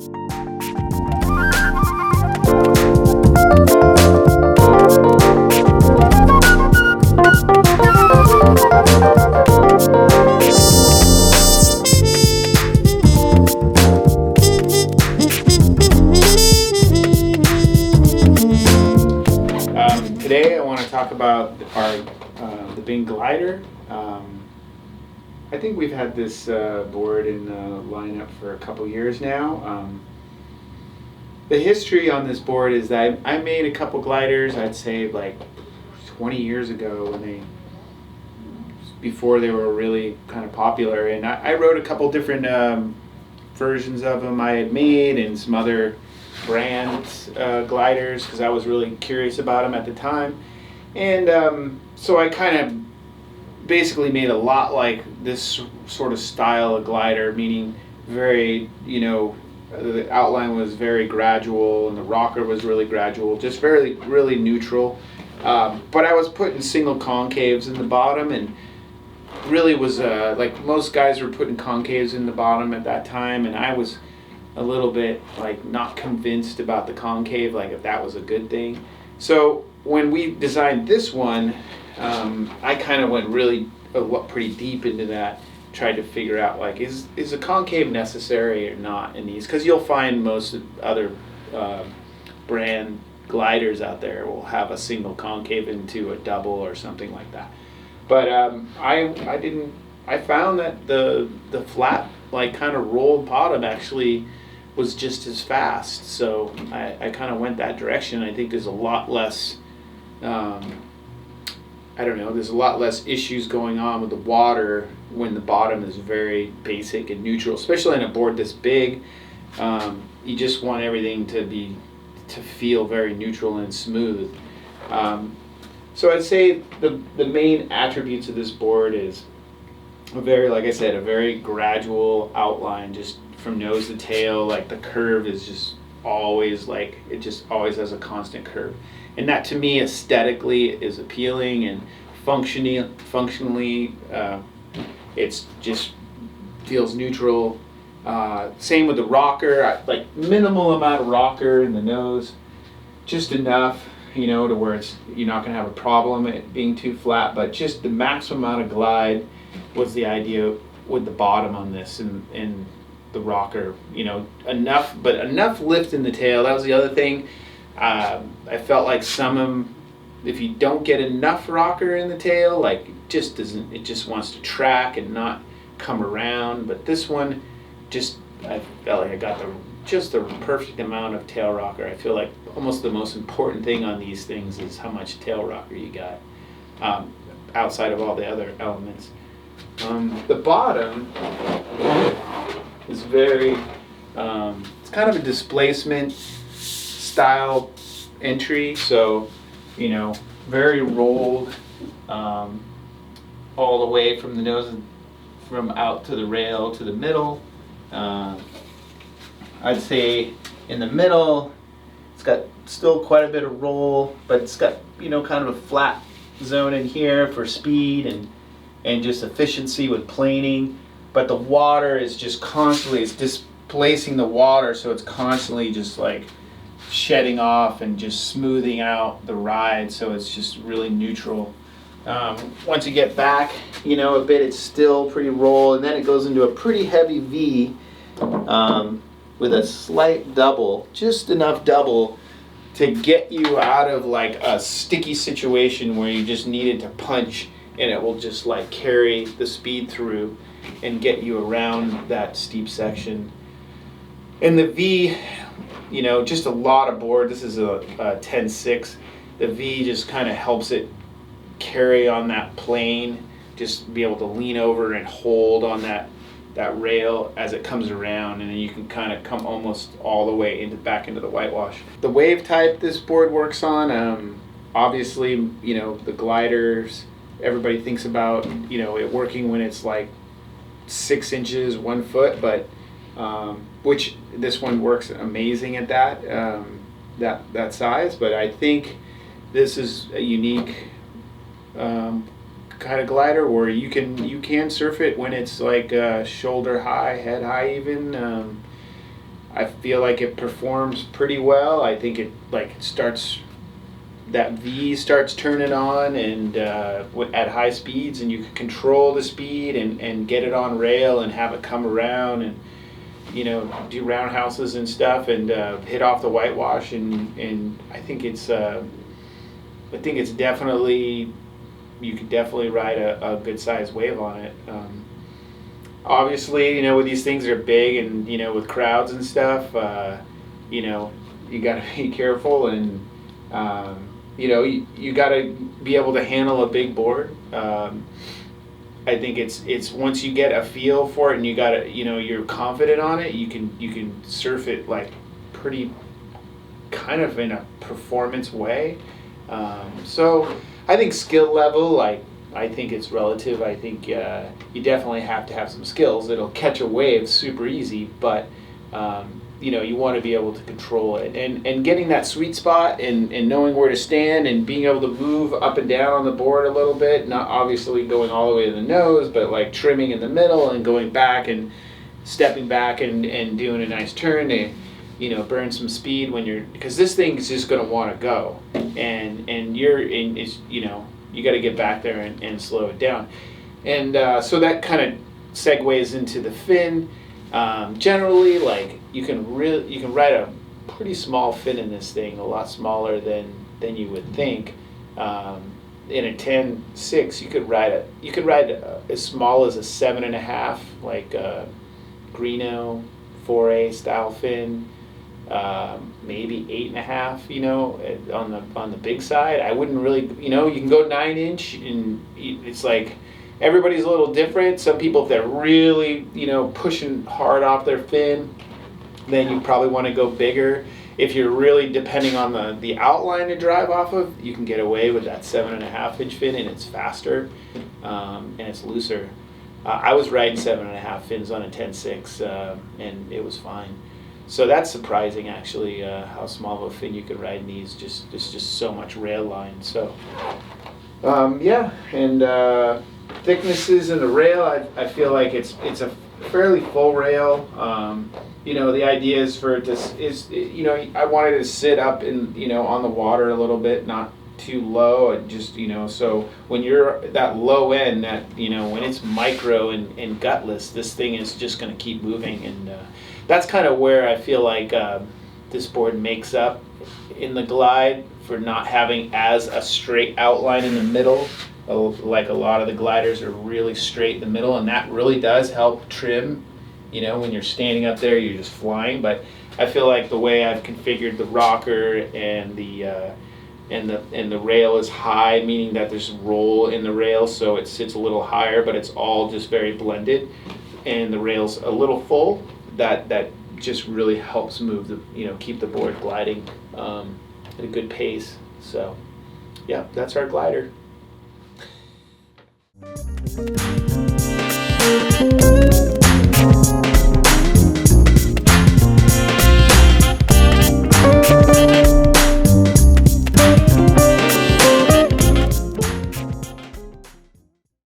Today I want to talk about the Bing glider. I think we've had this board in the lineup for a couple years now. The history on this board is that I made a couple gliders, I'd say like 20 years ago before they were really kind of popular, and I wrote a couple different versions of them I had made and some other brand gliders because I was really curious about them at the time. And so I kind of basically made a lot like this sort of style of glider, meaning very, the outline was very gradual and the rocker was really gradual, just very, really neutral. But I was putting single concaves in the bottom, and really was like most guys were putting concaves in the bottom at that time, and I was a little bit like not convinced about the concave, like if that was a good thing. So when we designed this one, I kind of went really pretty deep into that, tried to figure out like is a concave necessary or not in these, because you'll find most other brand gliders out there will have a single concave into a double or something like that. But I found that the flat, like kind of rolled bottom actually was just as fast, so I kind of went that direction. I think there's a lot less there's a lot less issues going on with the water when the bottom is very basic and neutral, especially on a board this big. You just want everything to feel very neutral and smooth. So I'd say the main attributes of this board is a very gradual outline, just from nose to tail. Like the curve is just always it just always has a constant curve, and that to me aesthetically is appealing, and functionally it's just feels neutral. Same with the rocker, like minimal amount of rocker in the nose, just enough to where you're not going to have a problem it being too flat, but just the maximum amount of glide was the idea with the bottom on this, and the rocker, enough lift in the tail. That was the other thing. I felt like if you don't get enough rocker in the tail, like it just wants to track and not come around. But this one, I felt like I got the perfect amount of tail rocker. I feel like almost the most important thing on these things is how much tail rocker you got, outside of all the other elements. The bottom is very, it's kind of a displacement style entry, so very rolled all the way from the nose, from out to the rail to the middle. I'd say in the middle it's got still quite a bit of roll, but it's got kind of a flat zone in here for speed and just efficiency with planing. But the water is just constantly, it's displacing the water, so it's constantly just like shedding off and just smoothing out the ride, so it's just really neutral. Once you get back a bit, it's still pretty roll, and then it goes into a pretty heavy V with a slight double, just enough double to get you out of like a sticky situation where you just needed to punch, and it will just like carry the speed through and get you around that steep section. And the V, just a lot of board. This is a 10-6. The V just kind of helps it carry on that plane, just be able to lean over and hold on that rail as it comes around, and then you can kind of come almost all the way back into the whitewash. The wave type this board works on, obviously, the gliders, everybody thinks about, it working when it's like 6 inches, 1 foot, but which this one works amazing at that size. But I think this is a unique kind of glider where you can surf it when it's like shoulder high, head high even. I feel like it performs pretty well. I think it starts, that V starts turning on, and at high speeds, and you can control the speed and get it on rail and have it come around and do roundhouses and stuff and hit off the whitewash, and I think it's definitely, you could definitely ride a good sized wave on it. Obviously, with these things are big, and with crowds and stuff, you got to be careful, and you got to be able to handle a big board. I think it's once you get a feel for it and you got to, you're confident on it, you can surf it like pretty kind of in a performance way. So I think skill level, I think it's relative. I think you definitely have to have some skills. It'll catch a wave super easy, but you want to be able to control it, and getting that sweet spot, and knowing where to stand, and being able to move up and down on the board a little bit, not obviously going all the way to the nose, but like trimming in the middle and going back and stepping back and doing a nice turn to burn some speed because this thing is just going to want to go, and you got to get back there and slow it down, and so that kind of segues into the fin. Generally, you can ride a pretty small fin in this thing, a lot smaller than you would think. In a 10.6, you could ride as small as a 7.5, like a Greeno 4A style fin. Maybe 8.5, on the big side. I wouldn't really, you can go 9-inch, and it's like everybody's a little different. Some people, if they're really, pushing hard off their fin, then you probably want to go bigger. If you're really depending on the outline to drive off of, you can get away with that 7.5-inch fin, and it's faster, and it's looser. I was riding 7.5 fins on a 10.6, and it was fine. So that's surprising, actually, how small of a fin you can ride in these. There's just so much rail line. So, and thicknesses in the rail, I feel like it's a fairly full rail. The idea is for it to I wanted to sit up on the water a little bit, not too low, and just so when you're that low end, that when it's micro and gutless, this thing is just going to keep moving, and that's kind of where I feel like this board makes up in the glide for not having as a straight outline in the middle. Like a lot of the gliders are really straight in the middle, and that really does help trim. When you're standing up there, you're just flying. But I feel like the way I've configured the rocker and the rail is high, meaning that there's roll in the rail, so it sits a little higher, but it's all just very blended, and the rail's a little full. That just really helps move keep the board gliding at a good pace. So yeah, that's our glider.